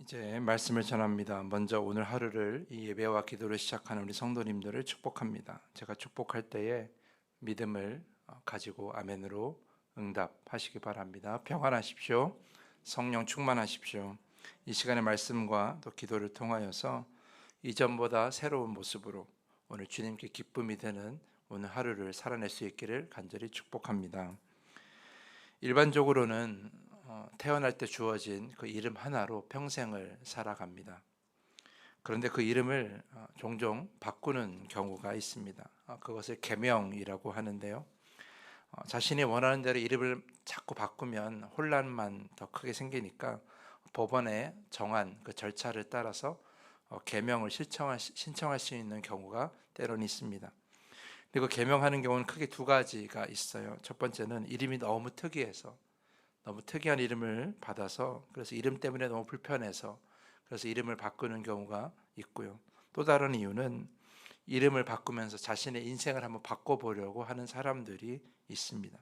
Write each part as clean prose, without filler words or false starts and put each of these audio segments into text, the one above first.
이제 말씀을 전합니다. 먼저 오늘 하루를 이 예배와 기도를 시작하는 우리 성도님들을 축복합니다. 제가 축복할 때에 믿음을 가지고 아멘으로 응답하시기 바랍니다. 평안하십시오. 성령 충만하십시오. 이 시간의 말씀과 또 기도를 통하여서 이전보다 새로운 모습으로 오늘 주님께 기쁨이 되는 오늘 하루를 살아낼 수 있기를 간절히 축복합니다. 일반적으로는 태어날 때 주어진 그 이름 하나로 평생을 살아갑니다. 그런데 그 이름을 종종 바꾸는 경우가 있습니다. 그것을 계명이라고 하는데요. 자신이 원하는 대로 이름을 자꾸 바꾸면 혼란만 더 크게 생기니까 법원에 정한 그 절차를 따라서 계명을 신청할 수 있는 경우가 때로는 있습니다. 그리고 계명하는 경우는 크게 두 가지가 있어요. 첫 번째는 이름이 너무 특이해서, 너무 특이한 이름을 받아서, 그래서 이름 때문에 너무 불편해서 그래서 이름을 바꾸는 경우가 있고요. 또 다른 이유는 이름을 바꾸면서 자신의 인생을 한번 바꿔보려고 하는 사람들이 있습니다.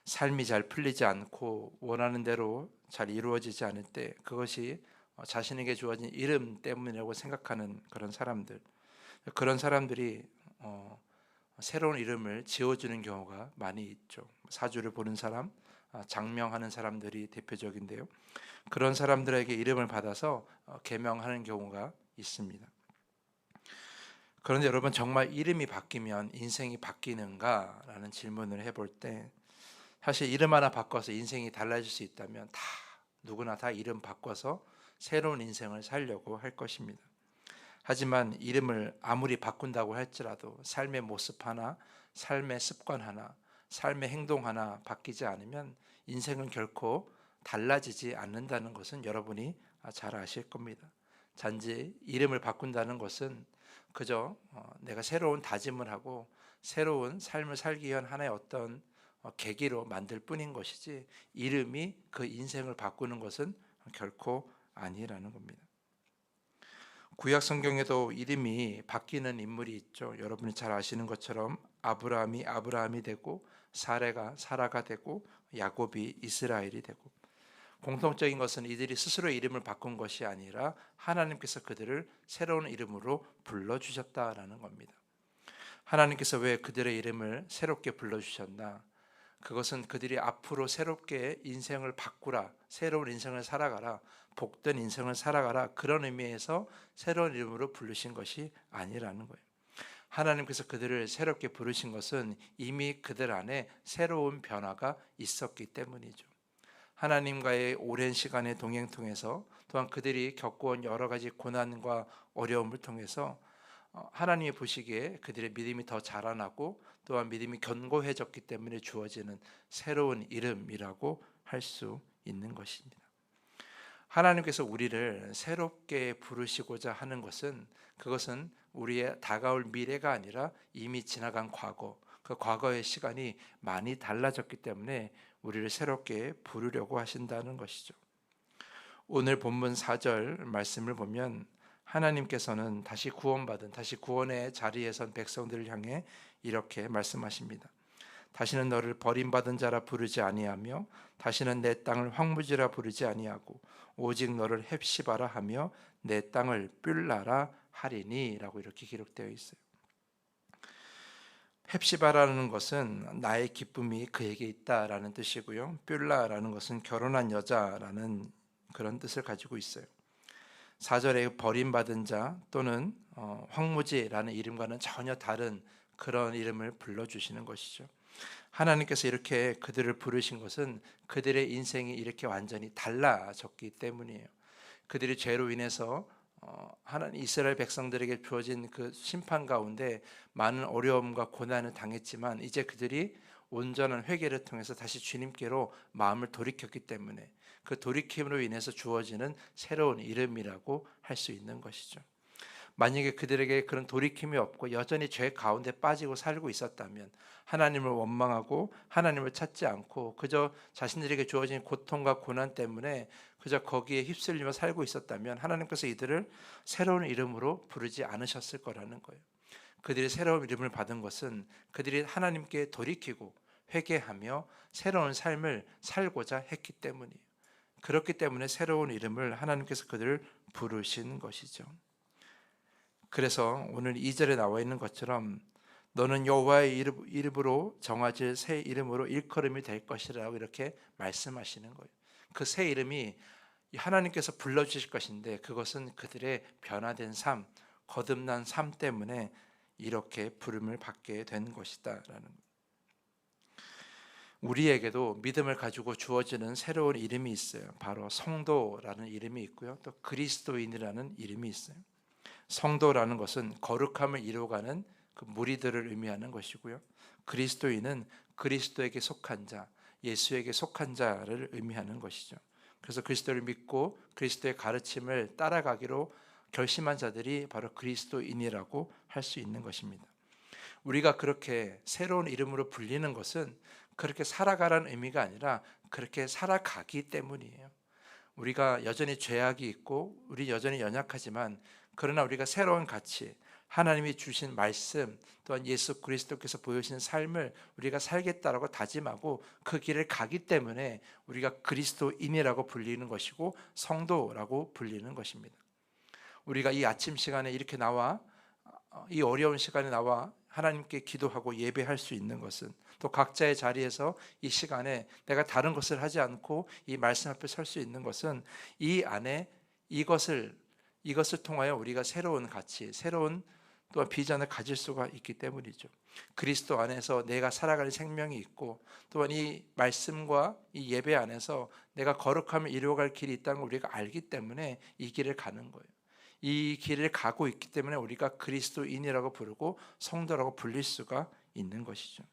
삶이 잘 풀리지 않고 원하는 대로 잘 이루어지지 않을 때 그것이 자신에게 주어진 이름 때문이라고 생각하는 그런 사람들이 새로운 이름을 지어주는 경우가 많이 있죠. 사주를 보는 사람, 장명하는 사람들이 대표적인데요. 그런 사람들에게 이름을 받아서 계명하는 경우가 있습니다. 그런데 여러분, 정말 이름이 바뀌면 인생이 바뀌는가라는 질문을 해볼 때, 사실 이름 하나 바꿔서 인생이 달라질 수 있다면 누구나 다 이름 바꿔서 새로운 인생을 살려고 할 것입니다. 하지만 이름을 아무리 바꾼다고 할지라도 삶의 모습 하나, 삶의 습관 하나, 삶의 행동 하나 바뀌지 않으면 인생은 결코 달라지지 않는다는 것은 여러분이 잘 아실 겁니다. 단지 이름을 바꾼다는 것은 그저 내가 새로운 다짐을 하고 새로운 삶을 살기 위한 하나의 어떤 계기로 만들 뿐인 것이지, 이름이 그 인생을 바꾸는 것은 결코 아니라는 겁니다. 구약 성경에도 이름이 바뀌는 인물이 있죠. 여러분이 잘 아시는 것처럼 아브라함이 아브라함이 되고, 사레가 사라가 되고, 야곱이 이스라엘이 되고, 공통적인 것은 이들이 스스로 이름을 바꾼 것이 아니라 하나님께서 그들을 새로운 이름으로 불러주셨다라는 겁니다. 하나님께서 왜 그들의 이름을 새롭게 불러주셨나? 그것은 그들이 앞으로 새롭게 인생을 바꾸라, 새로운 인생을 살아가라, 복된 인생을 살아가라, 그런 의미에서 새로운 이름으로 부르신 것이 아니라는 거예요. 하나님께서 그들을 새롭게 부르신 것은 이미 그들 안에 새로운 변화가 있었기 때문이죠. 하나님과의 오랜 시간의 동행 통해서, 또한 그들이 겪어온 여러 가지 고난과 어려움을 통해서 하나님이 보시기에 그들의 믿음이 더 자라나고, 또한 믿음이 견고해졌기 때문에 주어지는 새로운 이름이라고 할 수 있는 것입니다. 하나님께서 우리를 새롭게 부르시고자 하는 것은, 그것은 우리의 다가올 미래가 아니라 이미 지나간 과거, 그 과거의 시간이 많이 달라졌기 때문에 우리를 새롭게 부르려고 하신다는 것이죠. 오늘 본문 4절 말씀을 보면 하나님께서는 다시 구원의 자리에 선 백성들을 향해 이렇게 말씀하십니다. 다시는 너를 버림받은 자라 부르지 아니하며, 다시는 내 땅을 황무지라 부르지 아니하고, 오직 너를 헵시바라 하며 내 땅을 뷸라라 하리니, 라고 이렇게 기록되어 있어요. 헵시바라는 것은 나의 기쁨이 그에게 있다라는 뜻이고요, 뷸라라는 것은 결혼한 여자라는 그런 뜻을 가지고 있어요. 4절에 버림받은 자 또는 황무지라는 이름과는 전혀 다른 그런 이름을 불러주시는 것이죠. 하나님께서 이렇게 그들을 부르신 것은 그들의 인생이 이렇게 완전히 달라졌기 때문이에요. 그들이 죄로 인해서 하나님 이스라엘 백성들에게 주어진 그 심판 가운데 많은 어려움과 고난을 당했지만, 이제 그들이 온전한 회개를 통해서 다시 주님께로 마음을 돌이켰기 때문에 그 돌이킴으로 인해서 주어지는 새로운 이름이라고 할 수 있는 것이죠. 만약에 그들에게 그런 돌이킴이 없고 여전히 죄 가운데 빠지고 살고 있었다면, 하나님을 원망하고 하나님을 찾지 않고 그저 자신들에게 주어진 고통과 고난 때문에 그저 거기에 휩쓸리며 살고 있었다면, 하나님께서 이들을 새로운 이름으로 부르지 않으셨을 거라는 거예요. 그들이 새로운 이름을 받은 것은 그들이 하나님께 돌이키고 회개하며 새로운 삶을 살고자 했기 때문이에요. 그렇기 때문에 새로운 이름을 하나님께서 그들을 부르신 것이죠. 그래서 오늘 2절에 나와 있는 것처럼 너는 여호와의 이름으로 정하질 새 이름으로 일컬음이 될 것이라고 이렇게 말씀하시는 거예요. 그 새 이름이 하나님께서 불러주실 것인데 그것은 그들의 변화된 삶, 거듭난 삶 때문에 이렇게 부름을 받게 된 것이다 라는 거예요. 우리에게도 믿음을 가지고 주어지는 새로운 이름이 있어요. 바로 성도라는 이름이 있고요, 또 그리스도인이라는 이름이 있어요. 성도라는 것은 거룩함을 이루어가는 그 무리들을 의미하는 것이고요, 그리스도인은 그리스도에게 속한 자, 예수에게 속한 자를 의미하는 것이죠. 그래서 그리스도를 믿고 그리스도의 가르침을 따라가기로 결심한 자들이 바로 그리스도인이라고 할 수 있는 것입니다. 우리가 그렇게 새로운 이름으로 불리는 것은 그렇게 살아가라는 의미가 아니라 그렇게 살아가기 때문이에요. 우리가 여전히 죄악이 있고 우리 여전히 연약하지만, 그러나 우리가 새로운 가치, 하나님이 주신 말씀, 또한 예수 그리스도께서 보여주신 삶을 우리가 살겠다라고 다짐하고 그 길을 가기 때문에 우리가 그리스도인이라고 불리는 것이고 성도라고 불리는 것입니다. 우리가 이 아침 시간에 이렇게 나와, 이 어려운 시간에 나와 하나님께 기도하고 예배할 수 있는 것은, 또 각자의 자리에서 이 시간에 내가 다른 것을 하지 않고 이 말씀 앞에 설 수 있는 것은 이 안에 이것을 통하여 우리가 새로운 가치, 새로운 또한 비전을 가질 수가 있기 때문이죠. 그리스도 안에서 내가 살아가는 생명이 있고, 또한 이 말씀과 이 예배 안에서 내가 거룩함을 이루어갈 길이 있다는 걸 우리가 알기 때문에 이 길을 가는 거예요. 이 길을 가고 있기 때문에 우리가 그리스도인이라고 부르고 성도라고 불릴 수가 있는 것이죠.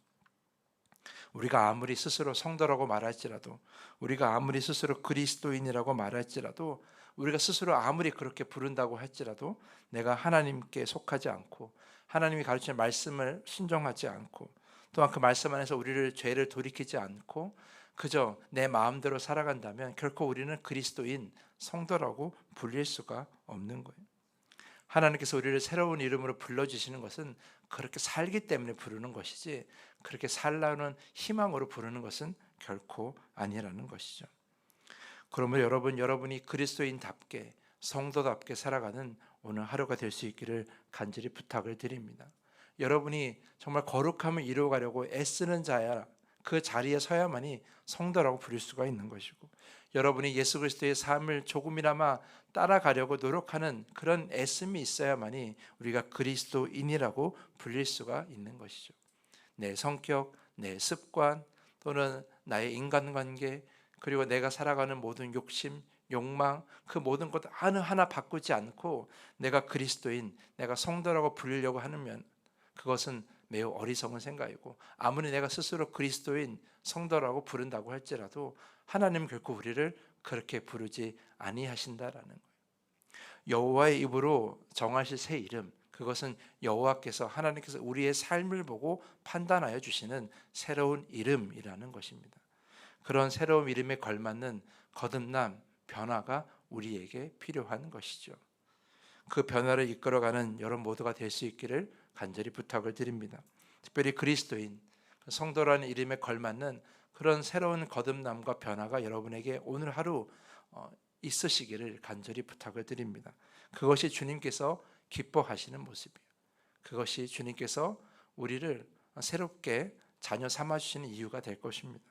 우리가 아무리 스스로 성도라고 말할지라도, 우리가 아무리 스스로 그리스도인이라고 말할지라도, 우리가 스스로 아무리 그렇게 부른다고 할지라도 내가 하나님께 속하지 않고 하나님이 가르치는 말씀을 순종하지 않고, 또한 그 말씀 안에서 우리를 죄를 돌이키지 않고 그저 내 마음대로 살아간다면 결코 우리는 그리스도인, 성도라고 불릴 수가 없는 거예요. 하나님께서 우리를 새로운 이름으로 불러주시는 것은 그렇게 살기 때문에 부르는 것이지, 그렇게 살라는 희망으로 부르는 것은 결코 아니라는 것이죠. 그러면 여러분이 그리스도인답게 성도답게 살아가는 오늘 하루가 될 수 있기를 간절히 부탁을 드립니다. 여러분이 정말 거룩함을 이루어가려고 애쓰는 자야 그 자리에 서야만이 성도라고 부를 수가 있는 것이고, 여러분이 예수 그리스도의 삶을 조금이나마 따라가려고 노력하는 그런 애씀이 있어야만이 우리가 그리스도인이라고 불릴 수가 있는 것이죠. 내 성격, 내 습관, 또는 나의 인간관계, 그리고 내가 살아가는 모든 욕심, 욕망, 그 모든 것 하나하나 바꾸지 않고 내가 그리스도인, 내가 성도라고 부르려고 하면 그것은 매우 어리석은 생각이고, 아무리 내가 스스로 그리스도인, 성도라고 부른다고 할지라도 하나님은 결코 우리를 그렇게 부르지 아니하신다라는 거예요. 여호와의 입으로 정하실 새 이름, 그것은 여호와께서, 하나님께서 우리의 삶을 보고 판단하여 주시는 새로운 이름이라는 것입니다. 그런 새로운 이름에 걸맞는 거듭남, 변화가 우리에게 필요한 것이죠. 그 변화를 이끌어가는 여러분 모두가 될 수 있기를 간절히 부탁을 드립니다. 특별히 그리스도인, 성도라는 이름에 걸맞는 그런 새로운 거듭남과 변화가 여러분에게 오늘 하루 있으시기를 간절히 부탁을 드립니다. 그것이 주님께서 기뻐하시는 모습이에요. 그것이 주님께서 우리를 새롭게 자녀 삼아주시는 이유가 될 것입니다.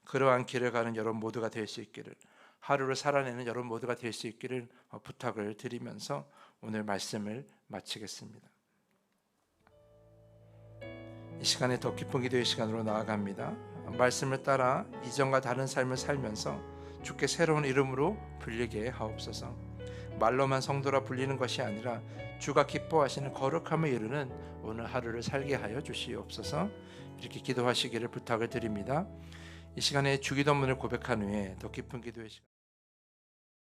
그러한 길을 가는 여러분 모두가 될 수 있기를, 하루를 살아내는 여러분 모두가 될 수 있기를 부탁을 드리면서 오늘 말씀을 마치겠습니다. 이 시간에 더 깊은 기도의 시간으로 나아갑니다. 말씀을 따라 이전과 다른 삶을 살면서 주께 새로운 이름으로 불리게 하옵소서. 말로만 성도라 불리는 것이 아니라 주가 기뻐하시는 거룩함을 이루는 오늘 하루를 살게 하여 주시옵소서. 이렇게 기도하시기를 부탁을 드립니다. 이 시간에 주기도문을 고백한 후에 더 깊은 기도의 시간